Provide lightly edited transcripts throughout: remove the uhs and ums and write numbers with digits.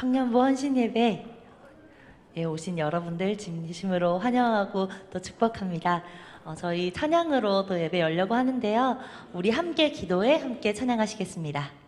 청년부 헌신예배에 오신 여러분들 진심으로 환영하고 또 축복합니다. 저희 찬양으로 또 예배 열려고 하는데요. 우리 함께 기도해 함께 찬양하시겠습니다.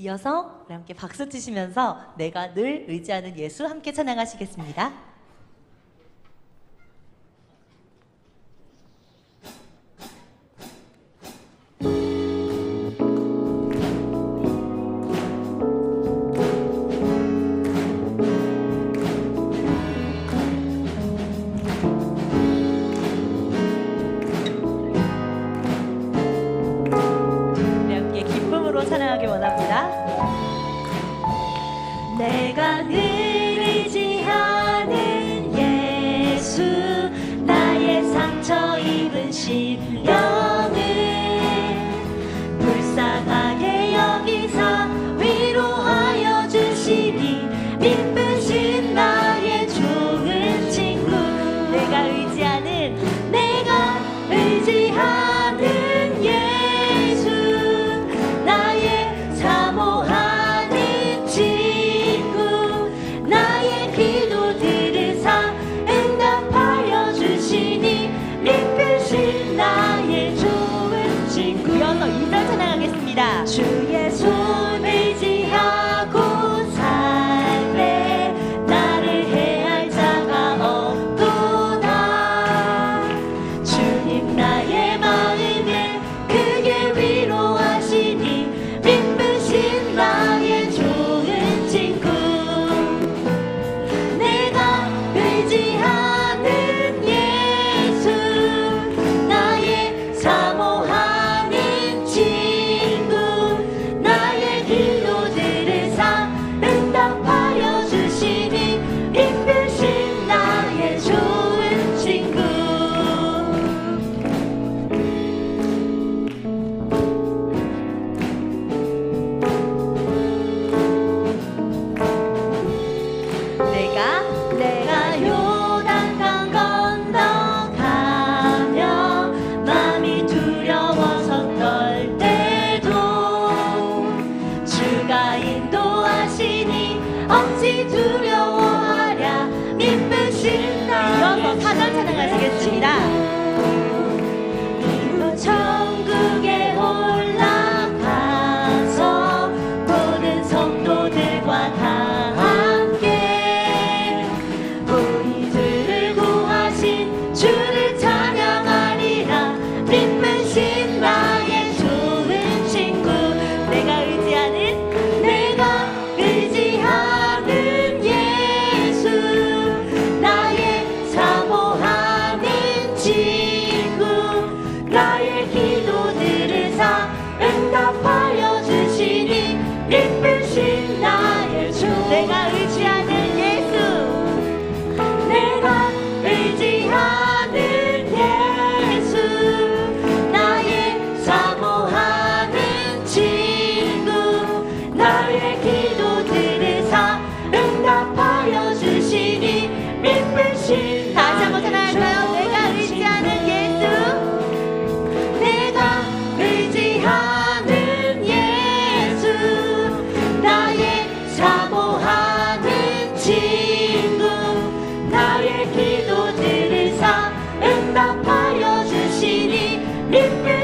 이어서 우리 함께 박수 치시면서 내가 늘 의지하는 예수 함께 찬양하시겠습니다. 내가 늘 의지하는 예수 나의 상처 입은 심령을 불쌍하게 여기사 위로하여 주시니 미쁘신 나의 좋은 친구 내가 의지하는 예수 나의 사모하는 친구 나의 기도 들으사 응답하여 주시니 미쁘신 나의 좋은 친구 이어서 2절 찬양하겠습니다. 주의 손 의지하고 살래 나를 해할 자가 없도다 주님 나의 마음을 크게 위로하시니 미쁘신 나의 좋은 친구 내가 의지하는 예수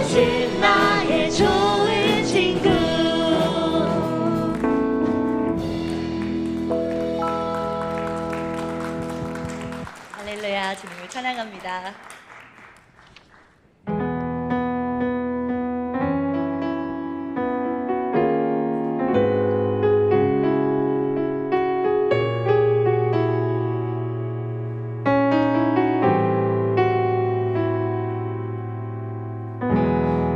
믿으신 나의 좋은 친구. 할렐루야, 주님을 찬양합니다.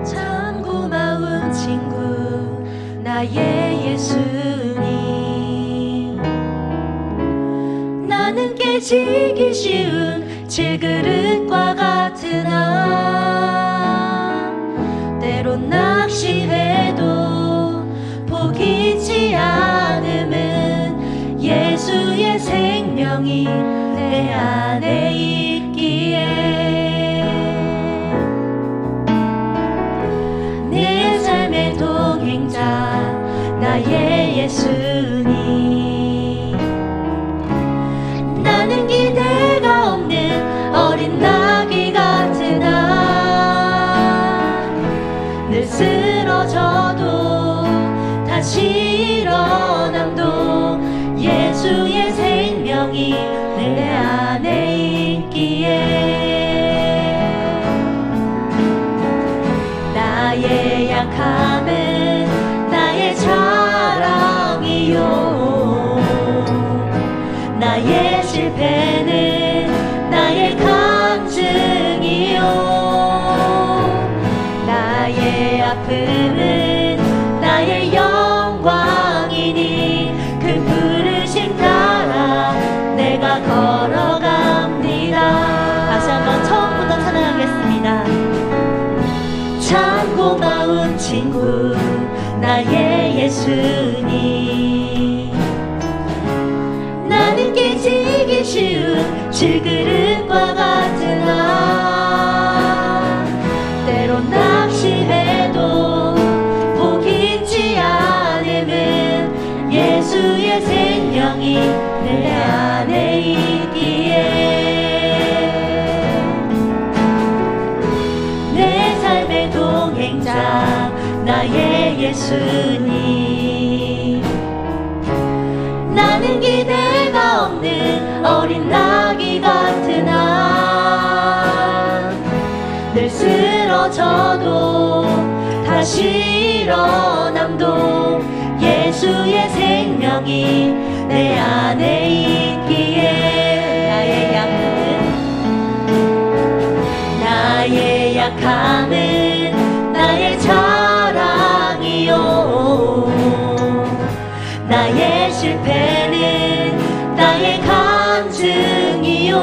참 고마운 친구 나의 예수님. 나는 깨지기 쉬운 질그릇과 같으나 때론 낙심해도 포기치 않음은 예수의 생명이 내 안에 있기에 내 삶의 동행자 나의 예수님. 나는 기대가 없는 어린 나귀 같으나 늘 쓰러져도 다시 일어남도 예수의 생명이 내 안에 있기에 나의 약함은 나의 자랑이요 나의 실패는 나의 간증이요 나의 아픔은 나의 영광이니 그 부르심 따라 내가 걸어갑니다. 다시 한번 처음부터 찬양하겠습니다. 참 고마운 친구 나의 예수님. 나는 깨지기 쉬운 질그릇과 같으나 때론 낙심해도 포기치 않음은 예수의 생명이 내 안에 있기에 내 삶의 동행자 나의 예수님. 나는 기대가 없는 어린 나귀 같으나 늘 쓰러져도 다시 일어남도 예수의 생명이 내 안에 있기에 나의 약함은 나의 자랑이요 나의 실패는 나의 간증이요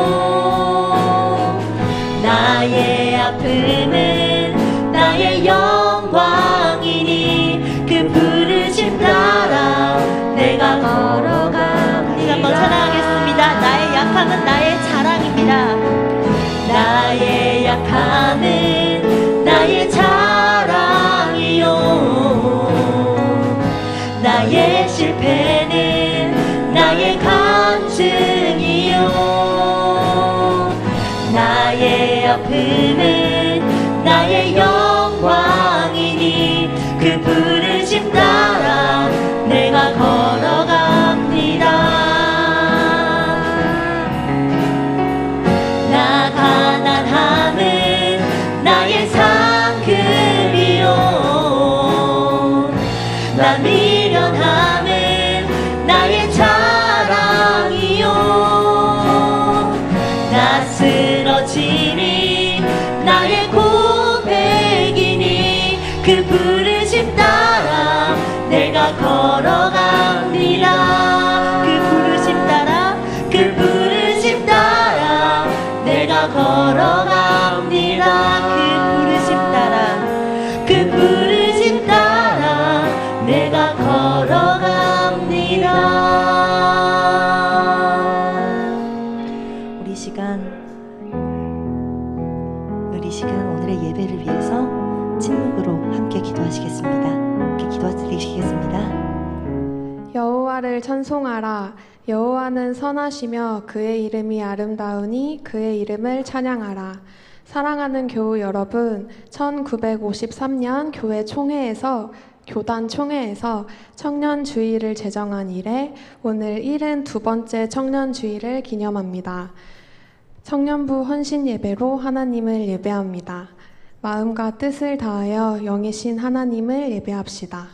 나의 아픔은 나의 영광이니 그 부르심 따라 내가 걸어갑니다. 한번 찬양하겠습니다. 나의 약함은 나의 자랑입니다. 나의 약함은 나의 자랑이요 나의 실패는 나의 간증이요 나의 아픔은 나의 영광이니 그 부르심 따라 내가 걸어갑니다. 나 가난함은 나의 상급이요 나 미련함은 나의 자랑이요 나 쓰러짐이 나의 고백이니 그 부르심 따라 내가 걸어갑니다. 그 부르심 따라 그 부르심 따라 내가 걸어갑니다. 그 부르심 따라 그 부르심 따라 내가 걸어갑니다. 우리 시간 오늘의 예배를 위해서 침묵으로 함께 기도하시겠습니다. 함께 기도드리시겠습니다. 여호와를 찬송하라. 여호와는 선하시며 그의 이름이 아름다우니 그의 이름을 찬양하라. 사랑하는 교우 여러분, 1953년 교회 총회에서 교단 총회에서 청년주의를 제정한 이래 오늘 72번째 청년주의를 기념합니다. 청년부 헌신 예배로 하나님을 예배합니다. 마음과 뜻을 다하여 영이신 하나님을 예배합시다.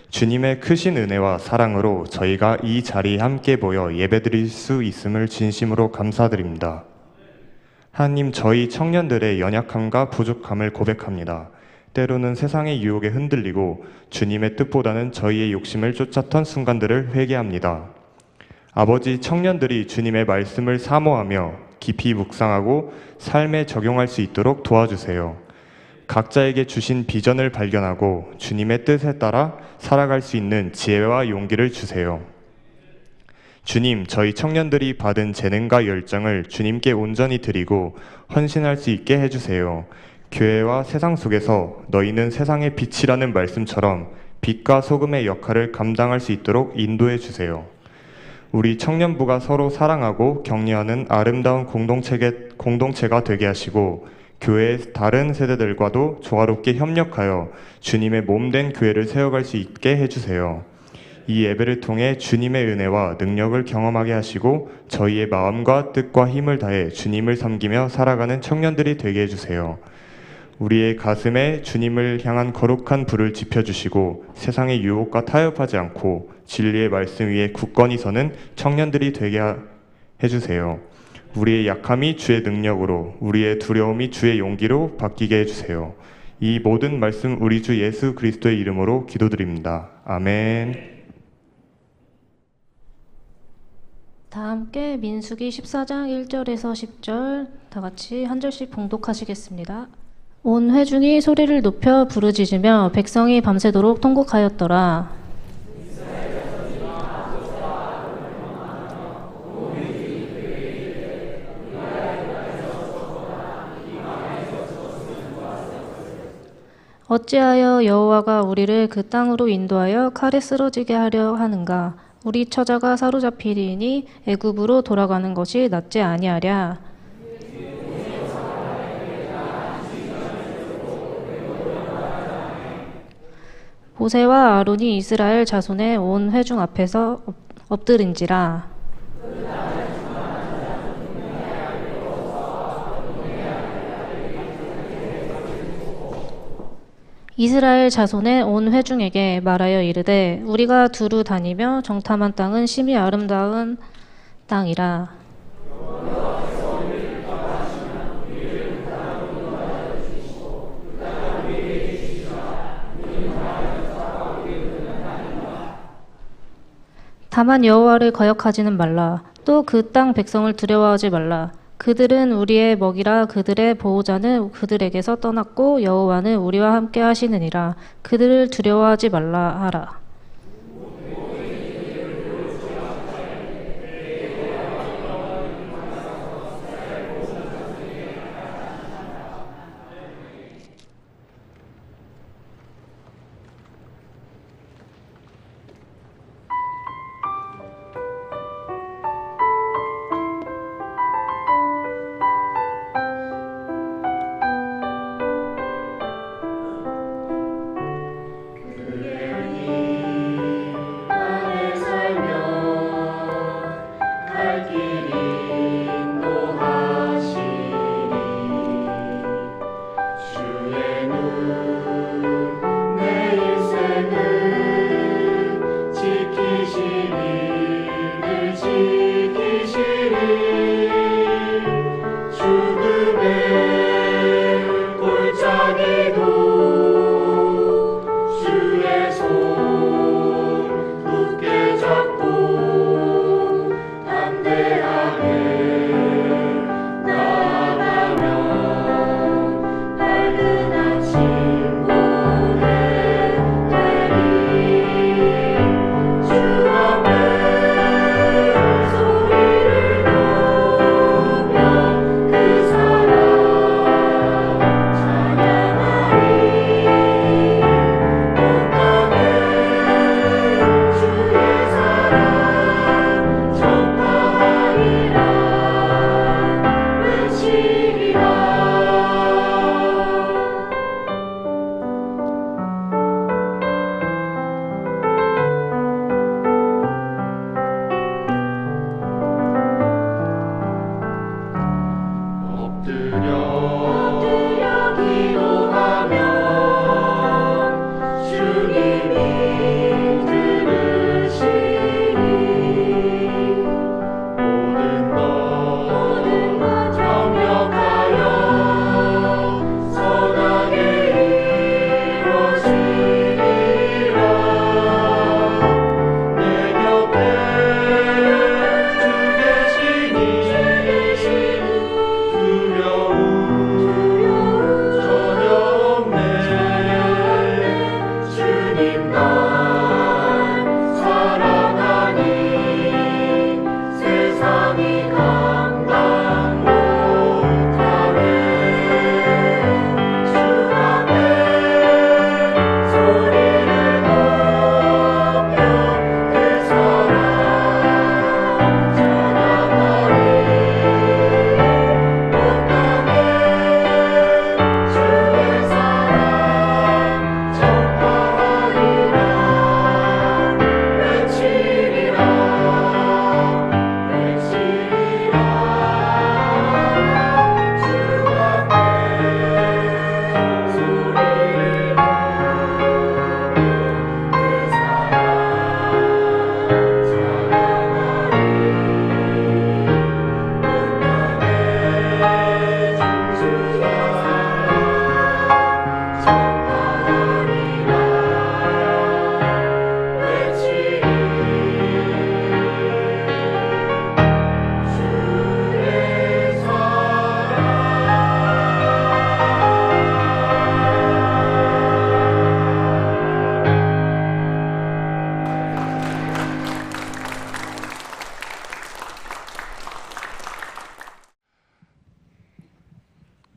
주님의 크신 은혜와 사랑으로 저희가 이 자리에 함께 모여 예배드릴 수 있음을 진심으로 감사드립니다. 하나님, 저희 청년들의 연약함과 부족함을 고백합니다. 때로는 세상의 유혹에 흔들리고 주님의 뜻보다는 저희의 욕심을 쫓았던 순간들을 회개합니다. 아버지, 청년들이 주님의 말씀을 사모하며 깊이 묵상하고 삶에 적용할 수 있도록 도와주세요. 각자에게 주신 비전을 발견하고 주님의 뜻에 따라 살아갈 수 있는 지혜와 용기를 주세요. 주님, 저희 청년들이 받은 재능과 열정을 주님께 온전히 드리고 헌신할 수 있게 해주세요. 교회와 세상 속에서 너희는 세상의 빛이라는 말씀처럼 빛과 소금의 역할을 감당할 수 있도록 인도해 주세요. 우리 청년부가 서로 사랑하고 격려하는 아름다운 공동체가 되게 하시고 교회의 다른 세대들과도 조화롭게 협력하여 주님의 몸된 교회를 세워갈 수 있게 해주세요. 이 예배를 통해 주님의 은혜와 능력을 경험하게 하시고 저희의 마음과 뜻과 힘을 다해 주님을 섬기며 살아가는 청년들이 되게 해주세요. 우리의 가슴에 주님을 향한 거룩한 불을 지펴주시고 세상의 유혹과 타협하지 않고 진리의 말씀 위에 굳건히 서는 청년들이 되게 해주세요. 우리의 약함이 주의 능력으로, 우리의 두려움이 주의 용기로 바뀌게 해주세요. 이 모든 말씀 우리 주 예수 그리스도의 이름으로 기도드립니다. 아멘. 다 함께 민수기 14장 1절에서 10절 다 같이 한 절씩 봉독하시겠습니다. 온 회중이 소리를 높여 부르짖으며 백성이 밤새도록 통곡하였더라. 어찌하여 여호와가 우리를 그 땅으로 인도하여 칼에 쓰러지게 하려 하는가? 우리 처자가 사로잡히리니 애굽으로 돌아가는 것이 낫지 아니하랴. 모세와 아론이 이스라엘 자손의 온 회중 앞에서 엎드린지라. 이스라엘 자손의 온 회중에게 말하여 이르되 우리가 두루 다니며 정탐한 땅은 심히 아름다운 땅이라. 다만 여호와를 거역하지는 말라. 또 그 땅 백성을 두려워하지 말라. 그들은 우리의 먹이라. 그들의 보호자는 그들에게서 떠났고 여호와는 우리와 함께 하시느니라. 그들을 두려워하지 말라 하라. 맑은 아침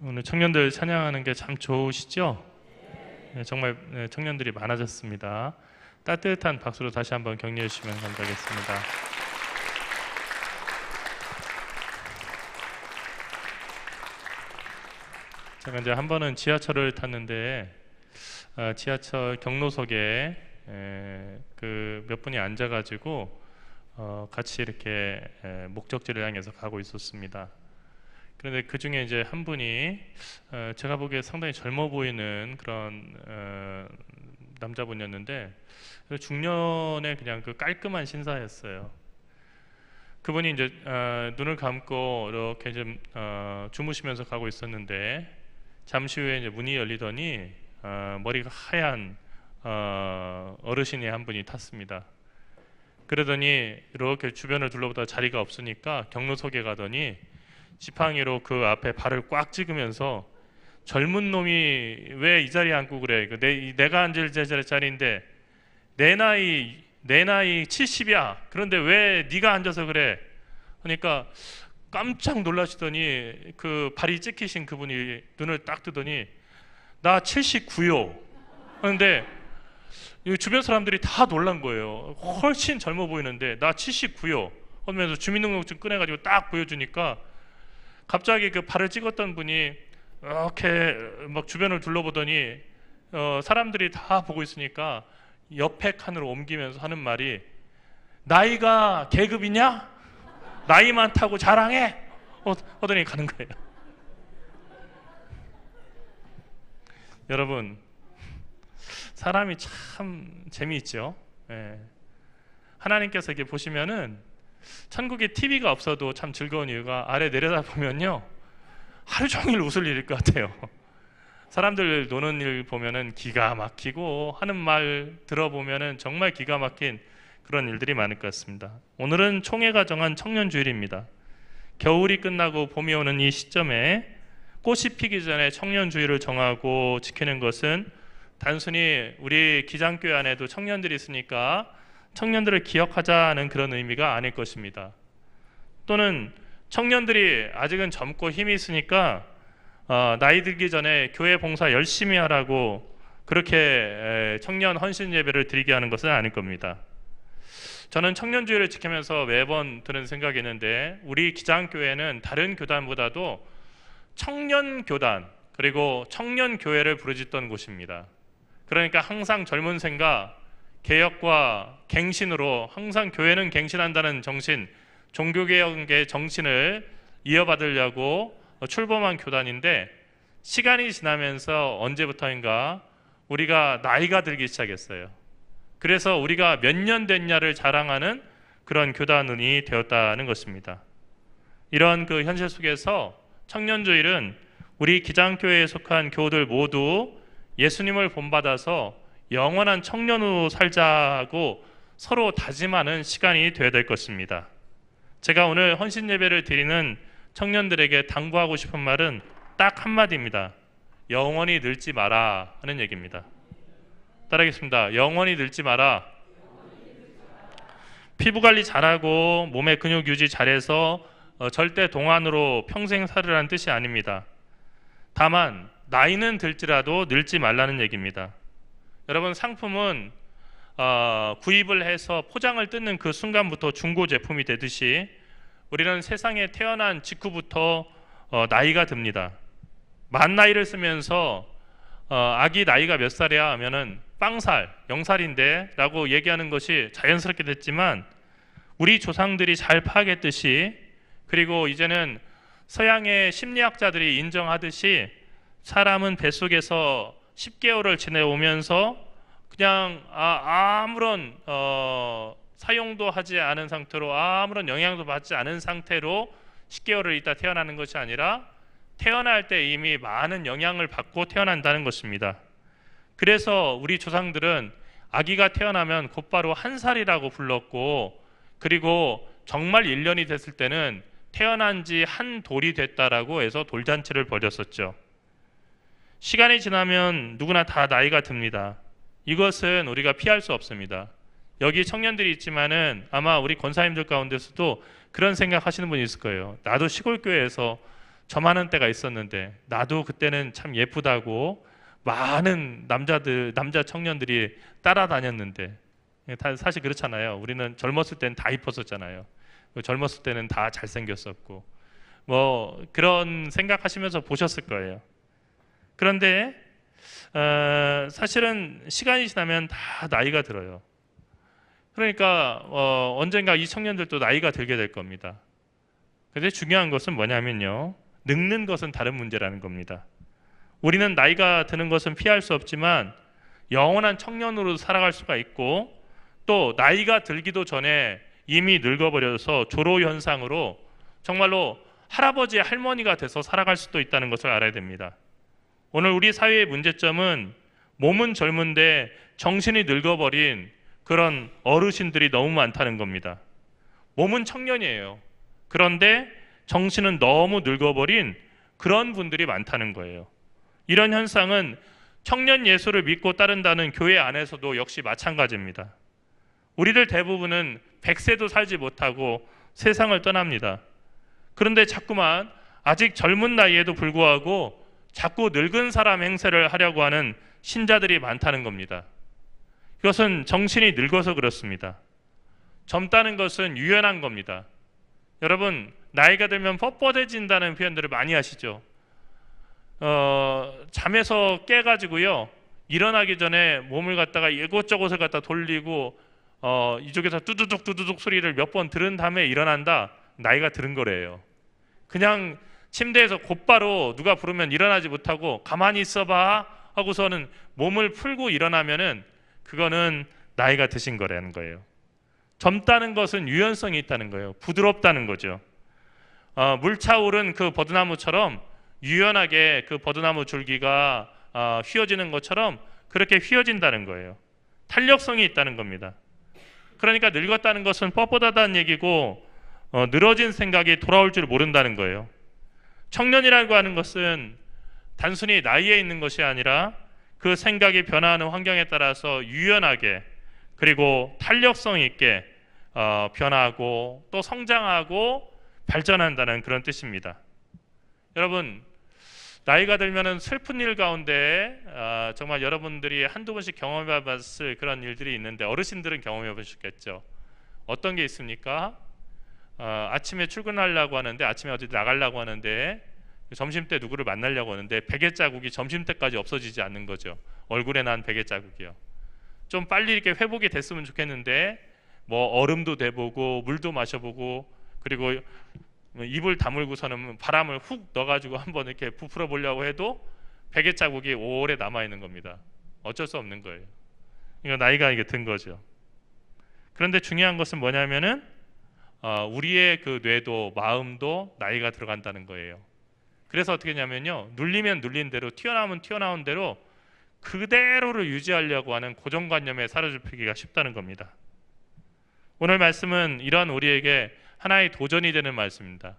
오늘 청년들 찬양하는 게 참 좋으시죠? 네, 정말 청년들이 많아졌습니다. 따뜻한 박수로 다시 한번 격려해 주시면 감사하겠습니다. 제가 이제 한 번은 지하철을 탔는데 지하철 경로석에 그 몇 분이 앉아가지고 같이 이렇게 목적지를 향해서 가고 있었습니다. 그런데 그 중에 이제 한 분이 제가 보기에 상당히 젊어 보이는 그런 남자분이었는데 중년의 그냥 그 깔끔한 신사였어요. 그분이 이제 눈을 감고 이렇게 좀 주무시면서 가고 있었는데 잠시 후에 이제 문이 열리더니 머리가 하얀 어르신이 한 분이 탔습니다. 그러더니 이렇게 주변을 둘러보다 자리가 없으니까 경로석에 가더니 지팡이로 그 앞에 발을 꽉 찍으면서 젊은 놈이 왜 이 자리에 앉고 그래? 내가 앉을 자리인데 내 나이 70이야. 그런데 왜 네가 앉아서 그래? 그러니까 깜짝 놀라시더니 그 발이 찍히신 그분이 눈을 딱 뜨더니 나 79요. 그런데 주변 사람들이 다 놀란 거예요. 훨씬 젊어 보이는데 나 79요. 하면서 주민등록증 꺼내가지고 딱 보여주니까 갑자기 그 발을 찍었던 분이 이렇게 막 주변을 둘러보더니 사람들이 다 보고 있으니까 옆에 칸으로 옮기면서 하는 말이 나이가 계급이냐? 나이 많다고 자랑해? 하더니 가는 거예요. 여러분, 사람이 참 재미있죠. 예. 하나님께서 이렇게 보시면은 천국에 TV가 없어도 참 즐거운 이유가 아래 내려다 보면요 하루 종일 웃을 일일 것 같아요. 사람들 노는 일 보면은 기가 막히고 하는 말 들어보면은 정말 기가 막힌 그런 일들이 많을 것 같습니다. 오늘은 총회가 정한 청년주일입니다. 겨울이 끝나고 봄이 오는 이 시점에 꽃이 피기 전에 청년주일을 정하고 지키는 것은 단순히 우리 기장교회 안에도 청년들이 있으니까 청년들을 기억하자는 그런 의미가 아닐 것입니다. 또는 청년들이 아직은 젊고 힘이 있으니까 나이 들기 전에 교회 봉사 열심히 하라고 그렇게 청년 헌신 예배를 드리게 하는 것은 아닐 겁니다. 저는 청년주일을 지키면서 매번 드는 생각이 있는데 우리 기장교회는 다른 교단보다도 청년교단 그리고 청년교회를 부르짖던 곳입니다. 그러니까 항상 젊은 생각 개혁과 갱신으로 항상 교회는 갱신한다는 정신, 종교개혁의 정신을 이어받으려고 출범한 교단인데 시간이 지나면서 언제부터인가 우리가 나이가 들기 시작했어요. 그래서 우리가 몇 년 됐냐를 자랑하는 그런 교단이 되었다는 것입니다. 이런 그 현실 속에서 청년주일은 우리 기장교회에 속한 교우들 모두 예수님을 본받아서 영원한 청년으로 살자고 서로 다짐하는 시간이 되어야 될 것입니다. 제가 오늘 헌신 예배를 드리는 청년들에게 당부하고 싶은 말은 딱 한마디입니다. 영원히 늙지 마라 하는 얘기입니다. 따라하겠습니다. 영원히 늙지 마라. 피부 관리 잘하고 몸의 근육 유지 잘해서 절대 동안으로 평생 살으라는 뜻이 아닙니다. 다만 나이는 들지라도 늙지 말라는 얘기입니다. 여러분, 상품은 구입을 해서 포장을 뜯는 그 순간부터 중고 제품이 되듯이 우리는 세상에 태어난 직후부터 나이가 듭니다. 만 나이를 쓰면서 아기 나이가 몇 살이야 하면은 빵살, 0살인데 라고 얘기하는 것이 자연스럽게 됐지만 우리 조상들이 잘 파악했듯이 그리고 이제는 서양의 심리학자들이 인정하듯이 사람은 뱃속에서 10개월을 지내오면서 그냥 아무런 사용도 하지 않은 상태로 아무런 영향도 받지 않은 상태로 10개월을 있다 태어나는 것이 아니라 태어날 때 이미 많은 영향을 받고 태어난다는 것입니다. 그래서 우리 조상들은 아기가 태어나면 곧바로 1살이라고 불렀고, 그리고 정말 1년이 됐을 때는 태어난 지 한 돌이 됐다라고 해서 돌잔치를 벌였었죠. 시간이 지나면 누구나 다 나이가 듭니다. 이것은 우리가 피할 수 없습니다. 여기 청년들이 있지만은 아마 우리 권사님들 가운데서도 그런 생각하시는 분이 있을 거예요. 나도 시골 교회에서 저 많은 때가 있었는데 나도 그때는 참 예쁘다고 많은 남자 청년들이 따라다녔는데, 사실 그렇잖아요. 우리는 젊었을 때는 다 이뻤었잖아요. 젊었을 때는 다 잘생겼었고, 뭐 그런 생각하시면서 보셨을 거예요. 그런데 사실은 시간이 지나면 다 나이가 들어요. 그러니까 언젠가 이 청년들도 나이가 들게 될 겁니다. 그런데 중요한 것은 뭐냐면요, 늙는 것은 다른 문제라는 겁니다. 우리는 나이가 드는 것은 피할 수 없지만 영원한 청년으로 살아갈 수가 있고, 또 나이가 들기도 전에 이미 늙어버려서 조로 현상으로 정말로 할아버지 할머니가 돼서 살아갈 수도 있다는 것을 알아야 됩니다. 오늘 우리 사회의 문제점은 몸은 젊은데 정신이 늙어버린 그런 어르신들이 너무 많다는 겁니다. 몸은 청년이에요. 그런데 정신은 너무 늙어버린 그런 분들이 많다는 거예요. 이런 현상은 청년 예수를 믿고 따른다는 교회 안에서도 역시 마찬가지입니다. 우리들 대부분은 100세도 살지 못하고 세상을 떠납니다. 그런데 자꾸만 아직 젊은 나이에도 불구하고 자꾸 늙은 사람 행세를 하려고 하는 신자들이 많다는 겁니다. 이것은 정신이 늙어서 그렇습니다. 젊다는 것은 유연한 겁니다. 여러분, 나이가 들면 뻣뻣해진다는 표현들을 많이 하시죠. 잠에서 깨가지고요, 일어나기 전에 몸을 갖다가 이곳저곳을 갖다 돌리고 이쪽에서 뚜두둑 뚜두둑 소리를 몇 번 들은 다음에 일어난다. 나이가 들은 거래요. 그냥 침대에서 곧바로 누가 부르면 일어나지 못하고 가만히 있어봐 하고서는 몸을 풀고 일어나면은 그거는 나이가 드신 거라는 거예요. 젊다는 것은 유연성이 있다는 거예요. 부드럽다는 거죠. 물 차오른 그 버드나무처럼 유연하게 그 버드나무 줄기가 휘어지는 것처럼 그렇게 휘어진다는 거예요. 탄력성이 있다는 겁니다. 그러니까 늙었다는 것은 뻣뻣하다는 얘기고, 늘어진 생각이 돌아올 줄 모른다는 거예요. 청년이라고 하는 것은 단순히 나이에 있는 것이 아니라 그 생각이 변화하는 환경에 따라서 유연하게 그리고 탄력성 있게 변화하고 또 성장하고 발전한다는 그런 뜻입니다. 여러분, 나이가 들면은 슬픈 일 가운데 정말 여러분들이 한두 번씩 경험해 봤을 그런 일들이 있는데, 어르신들은 경험해 보셨겠죠. 어떤 게 있습니까? 아침에 출근하려고 하는데, 아침에 어디 나가려고 하는데, 점심때 누구를 만나려고 하는데 베개 자국이 점심때까지 없어지지 않는 거죠. 얼굴에 난 베개 자국이요. 좀 빨리 이렇게 회복이 됐으면 좋겠는데 뭐 얼음도 대보고 물도 마셔보고, 그리고 입을 다물고서는 바람을 훅 넣어가지고 한번 이렇게 부풀어 보려고 해도 베개 자국이 오래 남아 있는 겁니다. 어쩔 수 없는 거예요. 이거 나이가 이게 든 거죠. 그런데 중요한 것은 뭐냐면은 우리의 그 뇌도 마음도 나이가 들어간다는 거예요. 그래서 어떻게 하냐면요, 눌리면 눌린 대로, 튀어나오면 튀어나온 대로 그대로를 유지하려고 하는 고정관념에 사로잡히기가 쉽다는 겁니다. 오늘 말씀은 이러한 우리에게 하나의 도전이 되는 말씀입니다.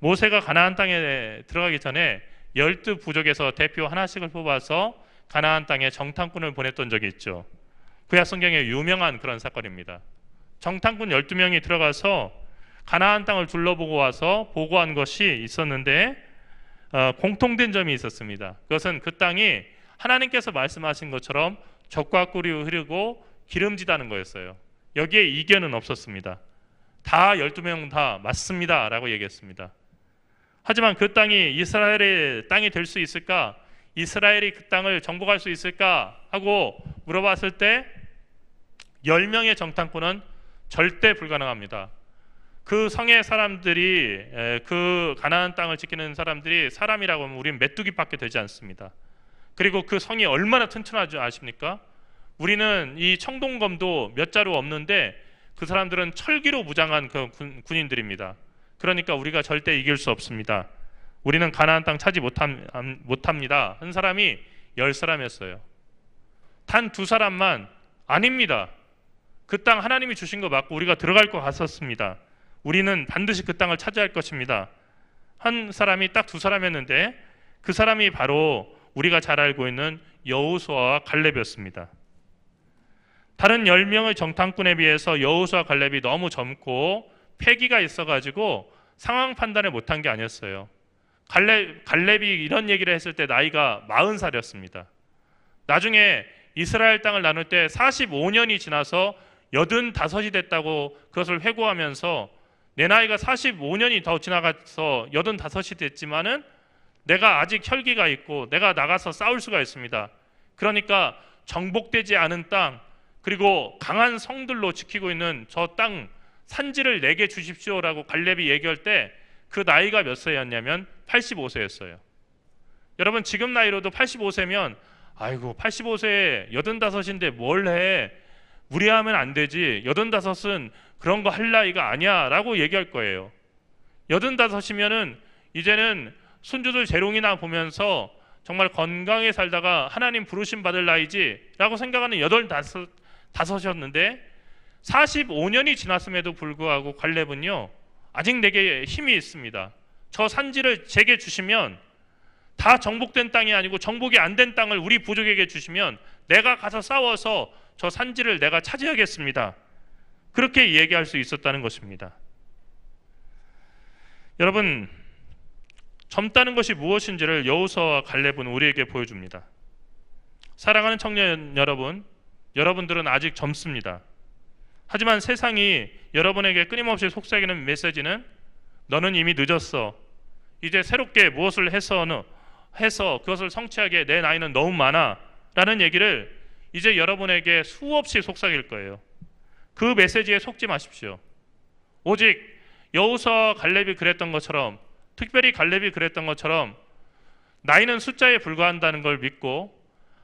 모세가 가나안 땅에 들어가기 전에 12부족에서 대표 하나씩을 뽑아서 가나안 땅에 정탐꾼을 보냈던 적이 있죠. 구약 성경에 유명한 그런 사건입니다. 정탐꾼 12명이 들어가서 가나안 땅을 둘러보고 와서 보고한 것이 있었는데 공통된 점이 있었습니다. 그것은 그 땅이 하나님께서 말씀하신 것처럼 젖과 꿀이 흐르고 기름지다는 거였어요. 여기에 이견은 없었습니다. 다 12명 다 맞습니다 라고 얘기했습니다. 하지만 그 땅이 이스라엘의 땅이 될 수 있을까? 이스라엘이 그 땅을 정복할 수 있을까? 하고 물어봤을 때 10명의 정탐꾼은 절대 불가능합니다. 그 성의 사람들이, 그 가나안 땅을 지키는 사람들이 사람이라고 하면 우리는 메뚜기밖에 되지 않습니다. 그리고 그 성이 얼마나 튼튼하지 아십니까? 우리는 이 청동검도 몇 자루 없는데 그 사람들은 철기로 무장한 그 군인들입니다. 그러니까 우리가 절대 이길 수 없습니다. 우리는 가나안 땅 차지 못합니다. 한 사람이 10사람이었어요. 단 두 사람만 아닙니다. 그 땅 하나님이 주신 거 맞고 우리가 들어갈 것 같았습니다. 우리는 반드시 그 땅을 차지할 것입니다. 한 사람이 딱 두 사람이었는데 그 사람이 바로 우리가 잘 알고 있는 여호수아와 갈렙이었습니다. 다른 10명의 정탐꾼에 비해서 여호수아 갈렙이 너무 젊고 패기가 있어가지고 상황 판단을 못한 게 아니었어요. 갈렙이 이런 얘기를 했을 때 나이가 40살이었습니다. 나중에 이스라엘 땅을 나눌 때 45년이 지나서 85이 됐다고 그것을 회고하면서 내 나이가 45년이 더 지나가서 85이 됐지만은 내가 아직 혈기가 있고 내가 나가서 싸울 수가 있습니다. 그러니까 정복되지 않은 땅 그리고 강한 성들로 지키고 있는 저 땅 산지를 내게 주십시오라고 갈렙이 얘기할 때 그 나이가 몇 세였냐면 85세였어요. 여러분 지금 나이로도 85세면 아이고 85세에 85인데 뭘 해? 무리하면 안 되지. 85은 그런 거 할 나이가 아니야 라고 얘기할 거예요. 85이면은 이제는 손주들 재롱이나 보면서 정말 건강하게 살다가 하나님 부르심 받을 나이지 라고 생각하는 85이었는데 45년이 지났음에도 불구하고 갈렙은요 아직 내게 힘이 있습니다. 저 산지를 제게 주시면 다 정복된 땅이 아니고 정복이 안 된 땅을 우리 부족에게 주시면 내가 가서 싸워서 저 산지를 내가 차지하겠습니다. 그렇게 얘기할 수 있었다는 것입니다. 여러분 젊다는 것이 무엇인지를 여호수아와 갈렙은 우리에게 보여줍니다. 사랑하는 청년 여러분, 여러분들은 아직 젊습니다. 하지만 세상이 여러분에게 끊임없이 속삭이는 메시지는 너는 이미 늦었어. 이제 새롭게 무엇을 해서 그것을 성취하기에 내 나이는 너무 많아 라는 얘기를 이제 여러분에게 수없이 속삭일 거예요. 그 메시지에 속지 마십시오. 오직 여호수아와 갈렙이 그랬던 것처럼 특별히 갈렙이 그랬던 것처럼 나이는 숫자에 불과한다는 걸 믿고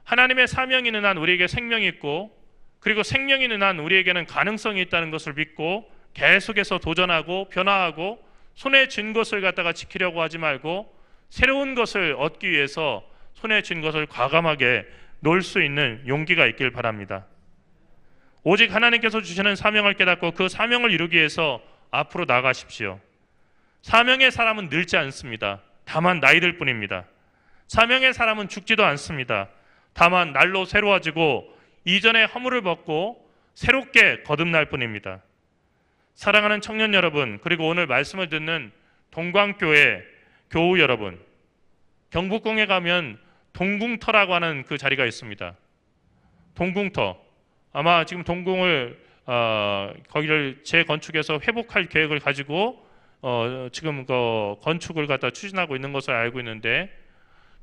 하나님의 사명이 있는 한 우리에게 생명이 있고 그리고 생명이 있는 한 우리에게는 가능성이 있다는 것을 믿고 계속해서 도전하고 변화하고 손에 쥔 것을 갖다가 지키려고 하지 말고 새로운 것을 얻기 위해서 손에 쥔 것을 과감하게 놓을 수 있는 용기가 있길 바랍니다. 오직 하나님께서 주시는 사명을 깨닫고 그 사명을 이루기 위해서 앞으로 나가십시오. 사명의 사람은 늙지 않습니다. 다만 나이 들 뿐입니다. 사명의 사람은 죽지도 않습니다. 다만 날로 새로워지고 이전의 허물을 벗고 새롭게 거듭날 뿐입니다. 사랑하는 청년 여러분, 그리고 오늘 말씀을 듣는 동광교회 교우 여러분, 경북궁에 가면 동궁터라고 하는 그 자리가 있습니다. 동궁터. 아마 지금 동궁을 거기를 재건축해서 회복할 계획을 가지고 지금 그 건축을 갖다 추진하고 있는 것을 알고 있는데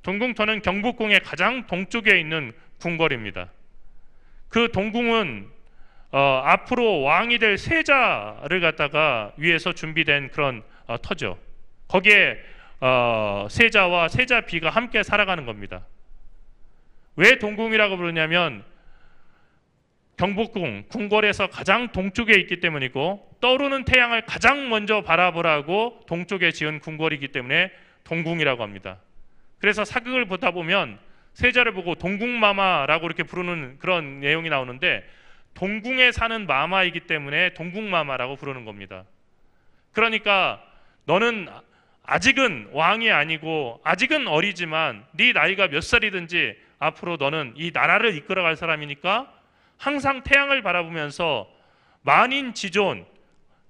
동궁터는 경북궁의 가장 동쪽에 있는 궁궐입니다. 그 동궁은 앞으로 왕이 될 세자를 갖다가 위해서 준비된 그런 터죠. 거기에 세자와 세자비가 함께 살아가는 겁니다. 왜 동궁이라고 부르냐면 경복궁, 궁궐에서 가장 동쪽에 있기 때문이고 떠오르는 태양을 가장 먼저 바라보라고 동쪽에 지은 궁궐이기 때문에 동궁이라고 합니다. 그래서 사극을 보다 보면 세자를 보고 동궁마마라고 이렇게 부르는 그런 내용이 나오는데 동궁에 사는 마마이기 때문에 동궁마마라고 부르는 겁니다. 그러니까 너는 아직은 왕이 아니고 아직은 어리지만 네 나이가 몇 살이든지 앞으로 너는 이 나라를 이끌어갈 사람이니까 항상 태양을 바라보면서 만인지존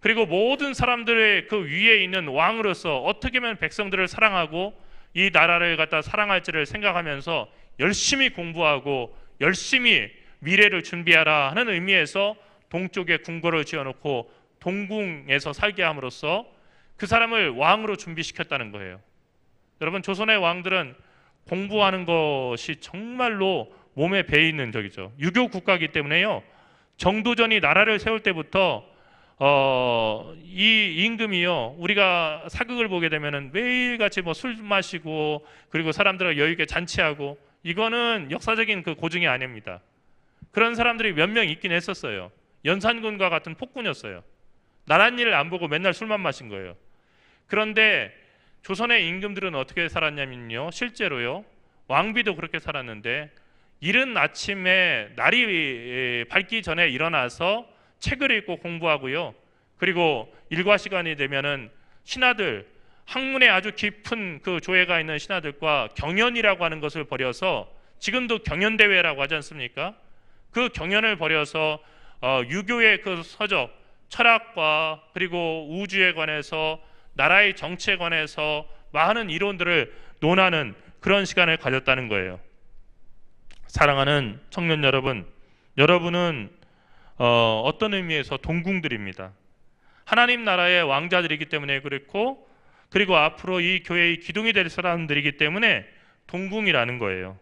그리고 모든 사람들의 그 위에 있는 왕으로서 어떻게 하면 백성들을 사랑하고 이 나라를 갖다 사랑할지를 생각하면서 열심히 공부하고 열심히 미래를 준비하라 하는 의미에서 동쪽에 궁궐을 지어놓고 동궁에서 살게 함으로써 그 사람을 왕으로 준비시켰다는 거예요. 여러분 조선의 왕들은 공부하는 것이 정말로 몸에 배 있는 적이죠. 유교 국가이기 때문에요. 정도전이 나라를 세울 때부터 이 임금이요 우리가 사극을 보게 되면은 매일같이 뭐 술 마시고 그리고 사람들과 여유 있게 잔치하고 이거는 역사적인 그 고증이 아닙니다. 그런 사람들이 몇 명 있긴 했었어요. 연산군과 같은 폭군이었어요. 나란 일을 안 보고 맨날 술만 마신 거예요. 그런데 조선의 임금들은 어떻게 살았냐면요 실제로요 왕비도 그렇게 살았는데 이른 아침에 날이 밝기 전에 일어나서 책을 읽고 공부하고요. 그리고 일과 시간이 되면은 신하들, 학문에 아주 깊은 그 조예가 있는 신하들과 경연이라고 하는 것을 벌여서, 지금도 경연대회라고 하지 않습니까? 그 경연을 벌여서 유교의 그 서적, 철학과 그리고 우주에 관해서, 나라의 정치에 관해서 많은 이론들을 논하는 그런 시간을 가졌다는 거예요. 사랑하는 청년 여러분, 여러분은 어떤 의미에서 동궁들입니다. 하나님 나라의 왕자들이기 때문에 그렇고, 그리고 앞으로 이 교회의 기둥이 될 사람들이기 때문에 동궁이라는 거예요.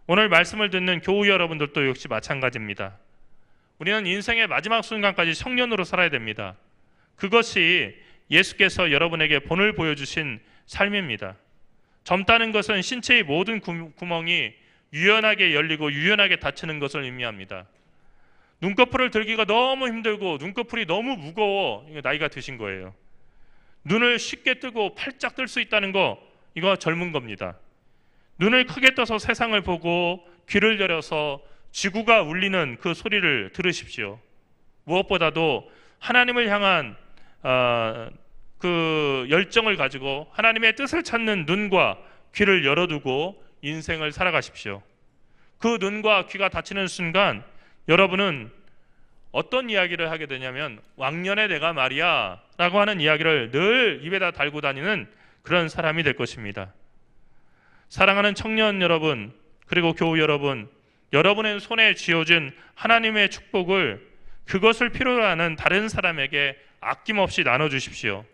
오늘 말씀을 듣는 교우 여러분들도 역시 마찬가지입니다. 우리는 인생의 마지막 순간까지 청년으로 살아야 됩니다. 그것이 예수께서 여러분에게 본을 보여주신 삶입니다. 젊다는 것은 신체의 모든 구멍이 유연하게 열리고 유연하게 닫히는 것을 의미합니다. 눈꺼풀을 들기가 너무 힘들고 눈꺼풀이 너무 무거워, 이거 나이가 드신 거예요. 눈을 쉽게 뜨고 팔짝 뜰 수 있다는 거, 이거 젊은 겁니다. 눈을 크게 떠서 세상을 보고 귀를 열어서 지구가 울리는 그 소리를 들으십시오. 무엇보다도 하나님을 향한 그 열정을 가지고 하나님의 뜻을 찾는 눈과 귀를 열어두고 인생을 살아가십시오. 그 눈과 귀가 닫히는 순간 여러분은 어떤 이야기를 하게 되냐면, 왕년에 내가 말이야 라고 하는 이야기를 늘 입에다 달고 다니는 그런 사람이 될 것입니다. 사랑하는 청년 여러분, 그리고 교우 여러분, 여러분의 손에 쥐어진 하나님의 축복을, 그것을 필요로 하는 다른 사람에게 아낌없이 나눠주십시오.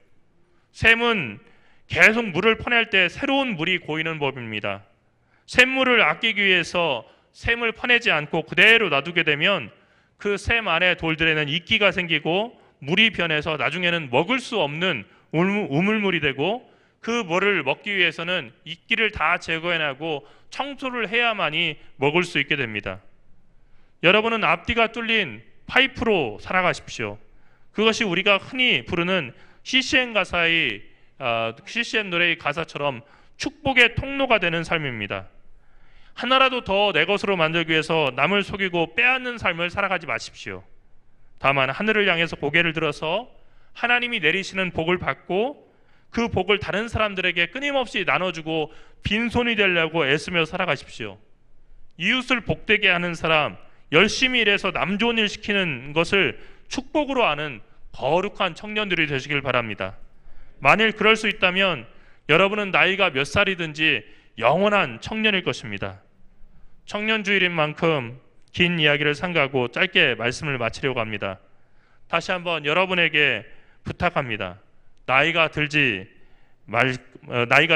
샘은 계속 물을 퍼낼 때 새로운 물이 고이는 법입니다. 샘물을 아끼기 위해서 샘을 퍼내지 않고 그대로 놔두게 되면 그 샘 안에 돌들에는 이끼가 생기고 물이 변해서 나중에는 먹을 수 없는 우물물이 되고, 그 물을 먹기 위해서는 이끼를 다 제거해내고 청소를 해야만이 먹을 수 있게 됩니다. 여러분은 앞뒤가 뚫린 파이프로 살아가십시오. 그것이 우리가 흔히 부르는 CCM 가사의 CCM 노래의 가사처럼 축복의 통로가 되는 삶입니다. 하나라도 더 내 것으로 만들기 위해서 남을 속이고 빼앗는 삶을 살아가지 마십시오. 다만 하늘을 향해서 고개를 들어서 하나님이 내리시는 복을 받고 그 복을 다른 사람들에게 끊임없이 나눠주고 빈손이 되려고 애쓰며 살아가십시오. 이웃을 복되게 하는 사람, 열심히 일해서 남 좋은 일 시키는 것을 축복으로 아는 거룩한 청년들이 되시길 바랍니다. 만일 그럴 수 있다면 여러분은 나이가 몇 살이든지 영원한 청년일 것입니다. 청년주일인 만큼 긴 이야기를 삼가고 짧게 말씀을 마치려고 합니다. 다시 한번 여러분에게 부탁합니다. 나이가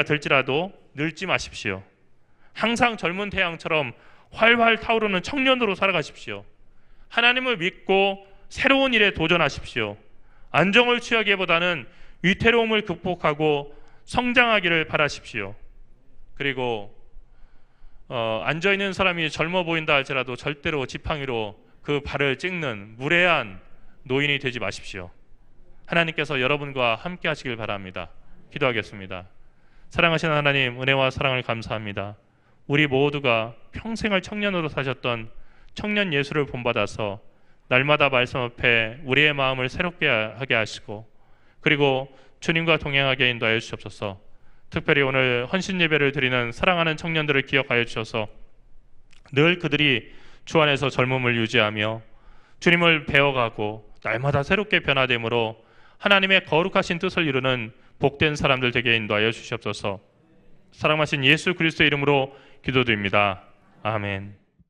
들지라도 늙지 마십시오. 항상 젊은 태양처럼 활활 타오르는 청년으로 살아가십시오. 하나님을 믿고 새로운 일에 도전하십시오. 안정을 취하기보다는 위태로움을 극복하고 성장하기를 바라십시오. 그리고 앉아있는 사람이 젊어 보인다 할지라도 절대로 지팡이로 그 발을 찍는 무례한 노인이 되지 마십시오. 하나님께서 여러분과 함께 하시길 바랍니다. 기도하겠습니다. 사랑하시는 하나님, 은혜와 사랑을 감사합니다. 우리 모두가 평생을 청년으로 사셨던 청년 예수를 본받아서 날마다 말씀 앞에 우리의 마음을 새롭게 하게 하시고, 그리고 주님과 동행하게 인도하여 주시옵소서. 특별히 오늘 헌신 예배를 드리는 사랑하는 청년들을 기억하여 주셔서 늘 그들이 주 안에서 젊음을 유지하며 주님을 배워가고 날마다 새롭게 변화됨으로 하나님의 거룩하신 뜻을 이루는 복된 사람들 되게 인도하여 주시옵소서. 사랑하신 예수 그리스도의 이름으로 기도드립니다. 아멘.